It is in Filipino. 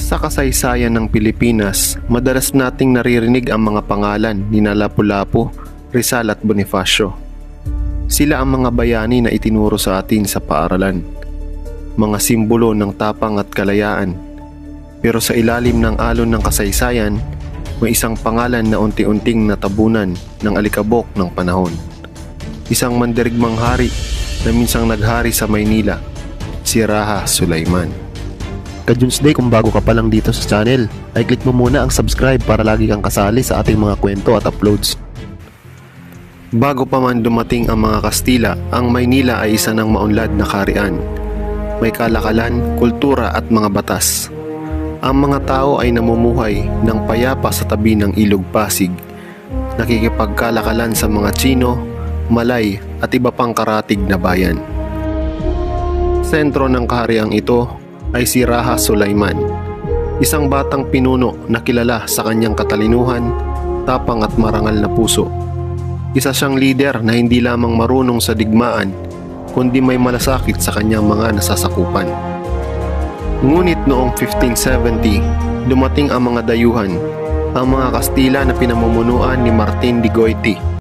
Sa kasaysayan ng Pilipinas, madalas nating naririnig ang mga pangalan ni Lapu-Lapu, Rizal at Bonifacio. Sila ang mga bayani na itinuro sa atin sa paaralan, mga simbolo ng tapang at kalayaan. Pero sa ilalim ng alon ng kasaysayan, may isang pangalan na unti-unting natabunan ng alikabok ng panahon. Isang mandirigmang hari na minsang naghari sa Maynila, si Raha Sulaiman. Ka-Junesday, kung bago ka pa lang dito sa channel, ay click mo muna ang subscribe para lagi kang kasali sa ating mga kwento at uploads. Bago pa man dumating ang mga Kastila, ang Maynila ay isa ng maunlad na kaharian. May kalakalan, kultura at mga batas. Ang mga tao ay namumuhay ng payapa sa tabi ng Ilog Pasig, nakikipagkalakalan sa mga Tsino, Malay at iba pang karatig na bayan. Sentro ng kahariang ito ay si Raha Sulaiman, isang batang pinuno na kilala sa kanyang katalinuhan, tapang at marangal na puso. Isa siyang lider na hindi lamang marunong sa digmaan, kundi may malasakit sa kanyang mga nasasakupan. Ngunit noong 1570, dumating ang mga dayuhan, ang mga Kastila na pinamumunuan ni Martin de Goiti.